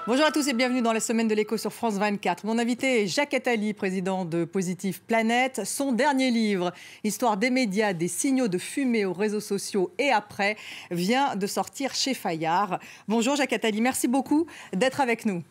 Bonjour à tous et bienvenue dans la semaine de l'écho sur France 24. Mon invité est Jacques Attali, président de Positive Planète. Son dernier livre, Histoire des médias, des signaux de fumée aux réseaux sociaux et après, vient de sortir chez Fayard. Bonjour Jacques Attali, merci beaucoup d'être avec nous.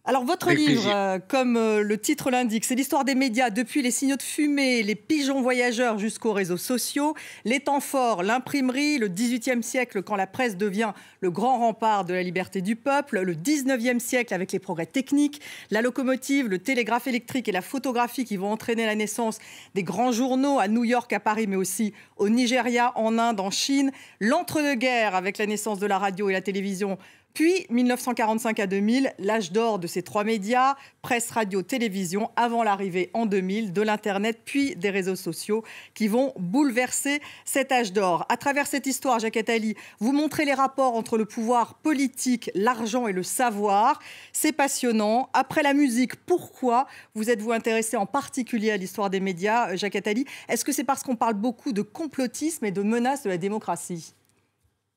Alors votre Avec livre, plaisir. comme le titre l'indique, c'est l'histoire des médias depuis les signaux de fumée, les pigeons voyageurs jusqu'aux réseaux sociaux, les temps forts, l'imprimerie, le XVIIIe siècle quand la presse devient le grand rempart de la liberté du peuple, le XIXe siècle avec les progrès techniques, la locomotive, le télégraphe électrique et la photographie qui vont entraîner la naissance des grands journaux à New York, à Paris, mais aussi au Nigeria, en Inde, en Chine, l'entre-deux-guerres avec la naissance de la radio et la télévision. Puis 1945 à 2000, l'âge d'or de ces trois médias, presse, radio, télévision, avant l'arrivée en 2000 de l'Internet, puis des réseaux sociaux qui vont bouleverser cet âge d'or. À travers cette histoire, Jacques Attali, vous montrez les rapports entre le pouvoir politique, l'argent et le savoir. C'est passionnant. Après la musique, pourquoi vous êtes-vous intéressé en particulier à l'histoire des médias, Jacques Attali? Est-ce que c'est parce qu'on parle beaucoup de complotisme et de menaces de la démocratie?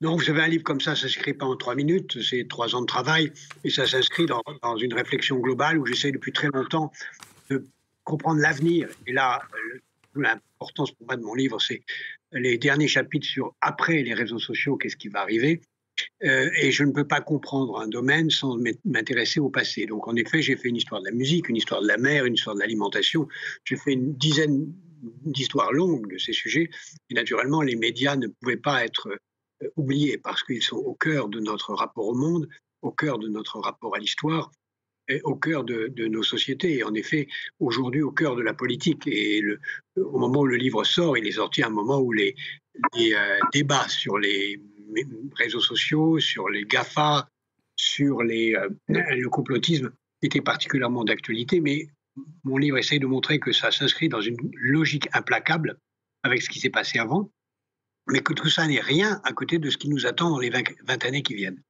Non, vous savez, un livre comme ça ne s'écrit pas en 3 minutes, c'est 3 ans de travail, et ça s'inscrit dans une réflexion globale où j'essaie depuis très longtemps de comprendre l'avenir. Et là, l'importance pour moi de mon livre, c'est les derniers chapitres sur après les réseaux sociaux, qu'est-ce qui va arriver. Et je ne peux pas comprendre un domaine sans m'intéresser au passé. Donc en effet, j'ai fait une histoire de la musique, une histoire de la mer, une histoire de l'alimentation. J'ai fait une dizaine d'histoires longues de ces sujets. Et naturellement, les médias ne pouvaient pas être oubliés parce qu'ils sont au cœur de notre rapport au monde, au cœur de notre rapport à l'histoire, et au cœur de nos sociétés. Et en effet, aujourd'hui, au cœur de la politique. Et au moment où le livre sort, il est sorti à un moment où les débats sur les réseaux sociaux, sur les GAFA, sur le complotisme étaient particulièrement d'actualité. Mais mon livre essaye de montrer que ça s'inscrit dans une logique implacable avec ce qui s'est passé avant, mais que tout ça n'est rien à côté de ce qui nous attend dans les 20 années qui viennent.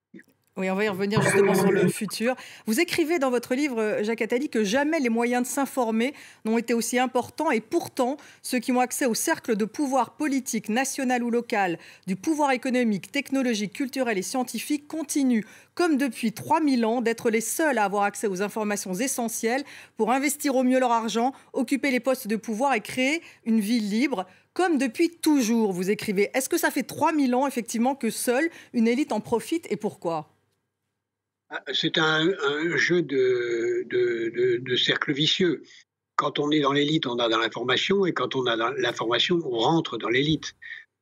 Oui, on va y revenir justement sur le futur. Vous écrivez dans votre livre, Jacques Attali, que jamais les moyens de s'informer n'ont été aussi importants et pourtant, ceux qui ont accès au cercle de pouvoir politique, national ou local, du pouvoir économique, technologique, culturel et scientifique continuent, comme depuis 3000 ans, d'être les seuls à avoir accès aux informations essentielles pour investir au mieux leur argent, occuper les postes de pouvoir et créer une vie libre. Comme depuis toujours, vous écrivez. Est-ce que ça fait 3000 ans, effectivement, que seule une élite en profite et pourquoi ? C'est un jeu de cercle vicieux. Quand on est dans l'élite, on a dans l'information, et quand on a dans l'information, on rentre dans l'élite.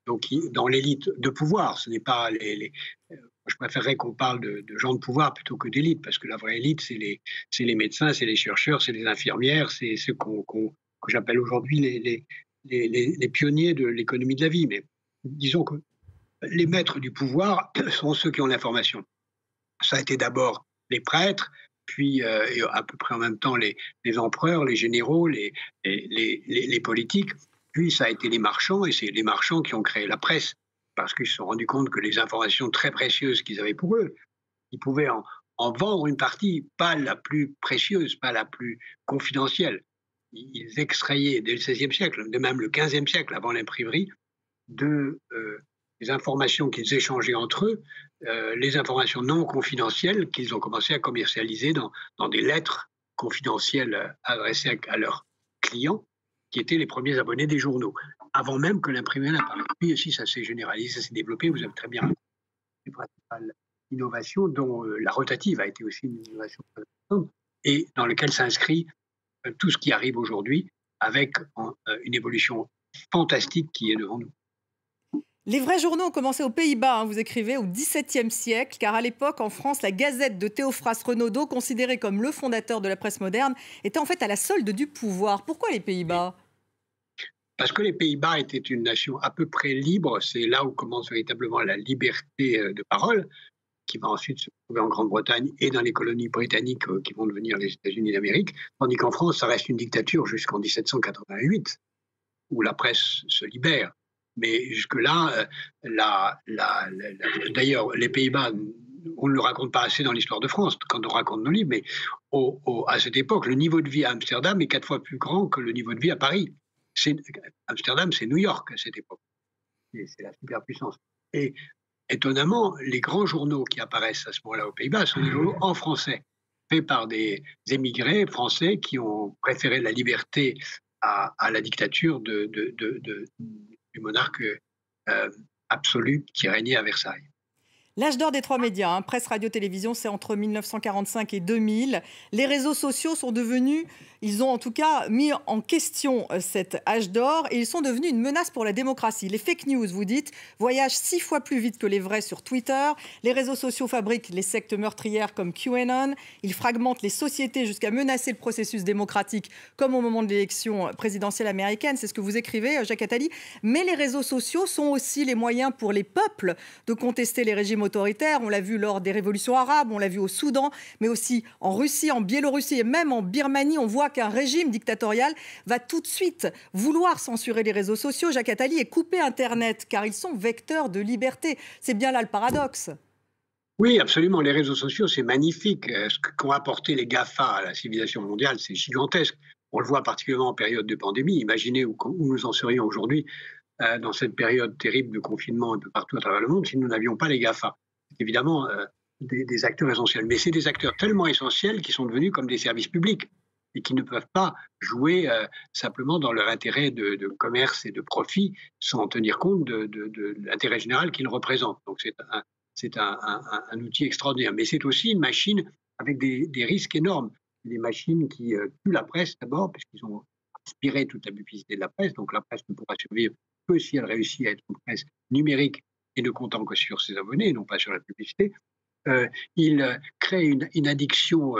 Donc, dans l'élite de pouvoir, ce n'est pas je préférerais qu'on parle de gens de pouvoir plutôt que d'élite, parce que la vraie élite, c'est les médecins, c'est les chercheurs, c'est les infirmières, c'est ceux que j'appelle aujourd'hui les pionniers de l'économie de la vie. Mais disons que les maîtres du pouvoir sont ceux qui ont l'information. Ça a été d'abord les prêtres, puis et à peu près en même temps les empereurs, les généraux, les politiques. Puis ça a été les marchands, et c'est les marchands qui ont créé la presse, parce qu'ils se sont rendus compte que les informations très précieuses qu'ils avaient pour eux, ils pouvaient en vendre une partie, pas la plus précieuse, pas la plus confidentielle. Ils extrayaient dès le XVIe siècle, de même le XVe siècle, avant l'imprimerie, de les informations qu'ils échangeaient entre eux, les informations non confidentielles qu'ils ont commencé à commercialiser dans des lettres confidentielles adressées à leurs clients, qui étaient les premiers abonnés des journaux, avant même que l'imprimerie n'apparaisse. Puis aussi, ça s'est généralisé, ça s'est développé, vous avez très bien raconté les principales innovations, dont la rotative a été aussi une innovation très importante, et dans lequel s'inscrit tout ce qui arrive aujourd'hui, avec une évolution fantastique qui est devant nous. Les vrais journaux ont commencé aux Pays-Bas, vous écrivez, au XVIIe siècle, car à l'époque, en France, la Gazette de Théophraste Renaudot, considéré comme le fondateur de la presse moderne, était en fait à la solde du pouvoir. Pourquoi les Pays-Bas ? Parce que les Pays-Bas étaient une nation à peu près libre, c'est là où commence véritablement la liberté de parole, qui va ensuite se trouver en Grande-Bretagne et dans les colonies britanniques qui vont devenir les États-Unis d'Amérique, tandis qu'en France, ça reste une dictature jusqu'en 1788, où la presse se libère. Mais jusque-là, d'ailleurs, les Pays-Bas, on ne le raconte pas assez dans l'histoire de France quand on raconte nos livres, mais à cette époque, le niveau de vie à Amsterdam est 4 fois plus grand que le niveau de vie à Paris. Amsterdam, c'est New York à cette époque. C'est la superpuissance. Et étonnamment, les grands journaux qui apparaissent à ce moment-là aux Pays-Bas sont des journaux en français, faits par des émigrés français qui ont préféré la liberté à la dictature du monarque absolu qui régnait à Versailles. L'âge d'or des trois médias, hein, presse, radio, télévision, c'est entre 1945 et 2000. Les réseaux sociaux sont devenus, ils ont en tout cas mis en question cet âge d'or et ils sont devenus une menace pour la démocratie. Les fake news, vous dites, voyagent 6 fois plus vite que les vrais sur Twitter. Les réseaux sociaux fabriquent les sectes meurtrières comme QAnon. Ils fragmentent les sociétés jusqu'à menacer le processus démocratique, comme au moment de l'élection présidentielle américaine. C'est ce que vous écrivez, Jacques Attali. Mais les réseaux sociaux sont aussi les moyens pour les peuples de contester les régimes autoritaires. On l'a vu lors des révolutions arabes, on l'a vu au Soudan, mais aussi en Russie, en Biélorussie et même en Birmanie. On voit qu'un régime dictatorial va tout de suite vouloir censurer les réseaux sociaux, Jacques Attali, et couper Internet, car ils sont vecteurs de liberté. C'est bien là le paradoxe. Oui, absolument. Les réseaux sociaux, c'est magnifique. Ce qu'ont apporté les GAFA à la civilisation mondiale, c'est gigantesque. On le voit particulièrement en période de pandémie. Imaginez où nous en serions aujourd'hui dans cette période terrible de confinement un peu partout à travers le monde si nous n'avions pas les GAFA. C'est évidemment des acteurs essentiels. Mais c'est des acteurs tellement essentiels qui sont devenus comme des services publics et qui ne peuvent pas jouer simplement dans leur intérêt de commerce et de profit sans tenir compte de l'intérêt général qu'ils représentent. Donc c'est un outil extraordinaire. Mais c'est aussi une machine avec des risques énormes. Des machines qui tuent la presse d'abord, puisqu'ils ont inspiré toute la publicité de la presse. Donc la presse ne pourra survivre que si elle réussit à être une presse numérique et ne comptant que sur ses abonnés, non pas sur la publicité. Il crée une addiction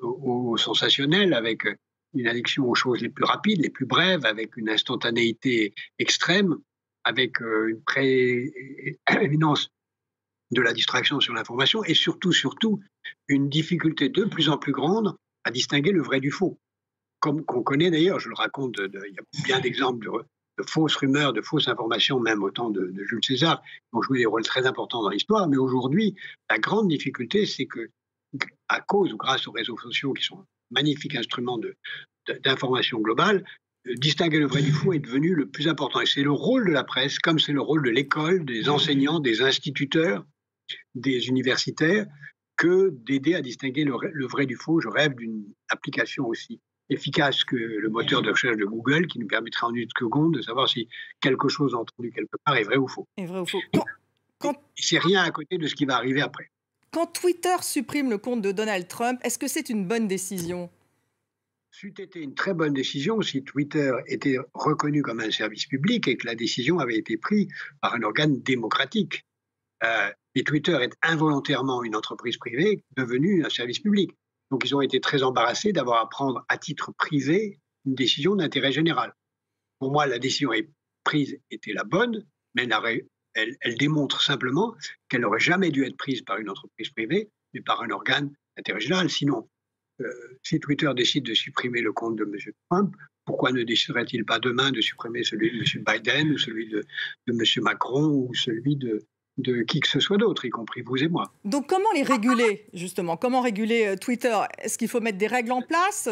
au sensationnel, avec une addiction aux choses les plus rapides, les plus brèves, avec une instantanéité extrême, avec une prééminence de la distraction sur l'information et surtout, une difficulté de plus en plus grande à distinguer le vrai du faux. Comme qu'on connaît d'ailleurs, je le raconte, il y a bien d'exemples de fausses rumeurs, de fausses informations, même au temps de Jules César, qui ont joué des rôles très importants dans l'histoire. Mais aujourd'hui, la grande difficulté, c'est que, à cause ou grâce aux réseaux sociaux, qui sont un magnifique instrument d'information globale, distinguer le vrai du faux est devenu le plus important. Et c'est le rôle de la presse, comme c'est le rôle de l'école, des enseignants, des instituteurs, des universitaires, que d'aider à distinguer le vrai du faux. Je rêve d'une application aussi efficace que le moteur de recherche de Google, qui nous permettra en une seconde de savoir si quelque chose entendu quelque part est vrai ou faux. Est vrai ou faux. C'est rien à côté de ce qui va arriver après. Quand Twitter supprime le compte de Donald Trump, est-ce que c'est une bonne décision ? C'eût été une très bonne décision si Twitter était reconnu comme un service public et que la décision avait été prise par un organe démocratique. Et Twitter est involontairement une entreprise privée devenue un service public. Donc ils ont été très embarrassés d'avoir à prendre à titre privé une décision d'intérêt général. Pour moi, la décision prise était la bonne, mais elle démontre simplement qu'elle n'aurait jamais dû être prise par une entreprise privée, mais par un organe d'intérêt général. Sinon, si Twitter décide de supprimer le compte de M. Trump, pourquoi ne déciderait-il pas demain de supprimer celui de M. Biden ou celui de M. Macron ou celui de qui que ce soit d'autre, y compris vous et moi. Donc comment les réguler, justement ? Comment réguler Twitter ? Est-ce qu'il faut mettre des règles en place ?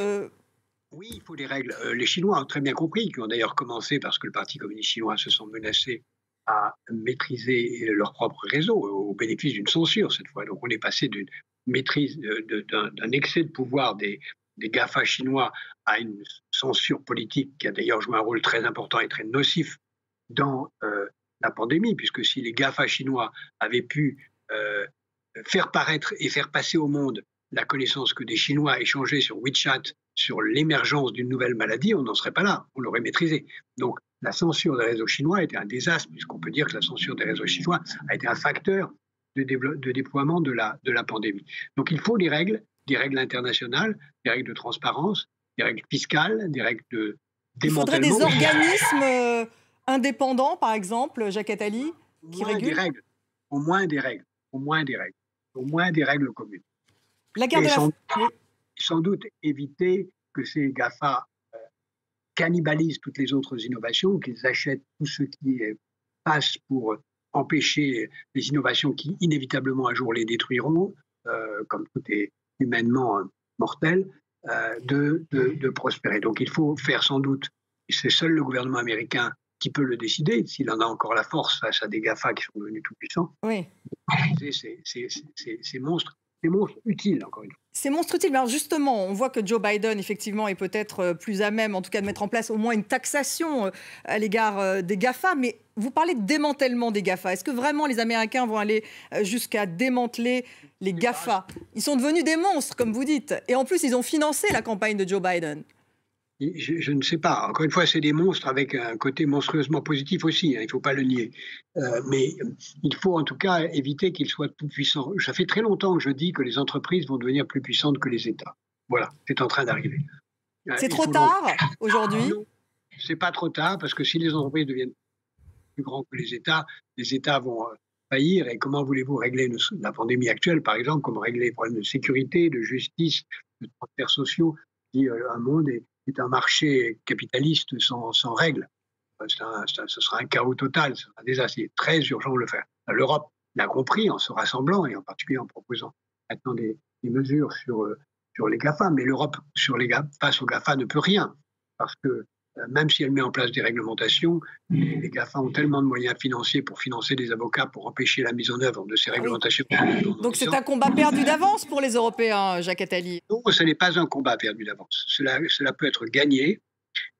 Oui, il faut des règles. Les Chinois ont très bien compris, qui ont d'ailleurs commencé parce que le Parti communiste chinois se sent menacé à maîtriser leur propre réseau au bénéfice d'une censure cette fois. Donc on est passé d'une maîtrise, d'un excès de pouvoir des GAFA chinois à une censure politique qui a d'ailleurs joué un rôle très important et très nocif dans la pandémie, puisque si les GAFA chinois avaient pu faire paraître et faire passer au monde la connaissance que des Chinois échangeaient sur WeChat sur l'émergence d'une nouvelle maladie, on n'en serait pas là, on l'aurait maîtrisé. Donc la censure des réseaux chinois était un désastre, puisqu'on peut dire que la censure des réseaux chinois a été un facteur de déploiement de la pandémie. Donc il faut des règles internationales, des règles de transparence, des règles fiscales, des règles de démantèlement. Il faudrait des organismes indépendants, par exemple, Jacques Attali, qui régulent. Au moins des règles communes. La guerre sans doute éviter que ces GAFA cannibalisent toutes les autres innovations, qu'ils achètent tout ce qui passe pour empêcher les innovations qui inévitablement un jour les détruiront, comme tout est humainement mortel, de prospérer. Donc il faut faire sans doute, et c'est seul le gouvernement américain qui peut le décider, s'il en a encore la force face à des GAFA qui sont devenus tout puissants. Oui. Ces monstres utiles, encore une fois. Ces monstres utiles. Mais alors justement, on voit que Joe Biden, effectivement, est peut-être plus à même, en tout cas, de mettre en place au moins une taxation à l'égard des GAFA. Mais vous parlez de démantèlement des GAFA. Est-ce que vraiment les Américains vont aller jusqu'à démanteler les GAFA? Ils sont devenus des monstres, comme vous dites. Et en plus, ils ont financé la campagne de Joe Biden. Je ne sais pas. Encore une fois, c'est des monstres avec un côté monstrueusement positif aussi, hein, il ne faut pas le nier. Mais il faut en tout cas éviter qu'ils soient tout puissants. Ça fait très longtemps que je dis que les entreprises vont devenir plus puissantes que les États. Voilà, c'est en train d'arriver. C'est trop tard aujourd'hui? C'est pas trop tard, parce que si les entreprises deviennent plus grandes que les États vont faillir. Et comment voulez-vous régler la pandémie actuelle, par exemple? Comment régler les problèmes de sécurité, de justice, de transferts sociaux, si un monde est un marché capitaliste sans règles? Ce sera un chaos total, ce sera un désastre. C'est très urgent de le faire. L'Europe l'a compris en se rassemblant et en particulier en proposant maintenant des mesures sur les GAFA. Mais l'Europe, face aux GAFA, ne peut rien. Parce que même si elle met en place des réglementations, les GAFA ont tellement de moyens financiers pour financer des avocats pour empêcher la mise en œuvre de ces réglementations. Donc c'est un combat perdu d'avance pour les Européens, Jacques Attali? Non, ce n'est pas un combat perdu d'avance. Cela peut être gagné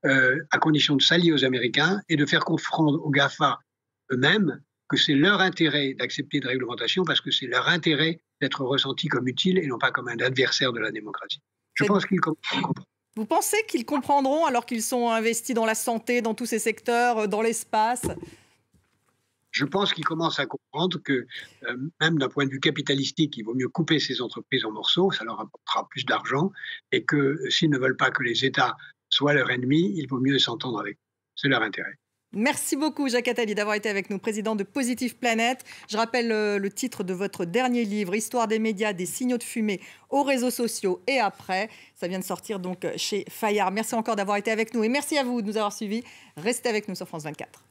à condition de s'allier aux Américains et de faire comprendre aux GAFA eux-mêmes que c'est leur intérêt d'accepter de réglementations parce que c'est leur intérêt d'être ressenti comme utile et non pas comme un adversaire de la démocratie. Je pense qu'ils comprennent. Vous pensez qu'ils comprendront alors qu'ils sont investis dans la santé, dans tous ces secteurs, dans l'espace? Je pense qu'ils commencent à comprendre que même d'un point de vue capitalistique, il vaut mieux couper ces entreprises en morceaux, ça leur apportera plus d'argent, et que s'ils ne veulent pas que les États soient leurs ennemis, il vaut mieux s'entendre avec eux. C'est leur intérêt. Merci beaucoup, Jacques Attali, d'avoir été avec nous, président de Positive Planet. Je rappelle le titre de votre dernier livre, Histoire des médias, des signaux de fumée aux réseaux sociaux et après. Ça vient de sortir donc chez Fayard. Merci encore d'avoir été avec nous et merci à vous de nous avoir suivis. Restez avec nous sur France 24.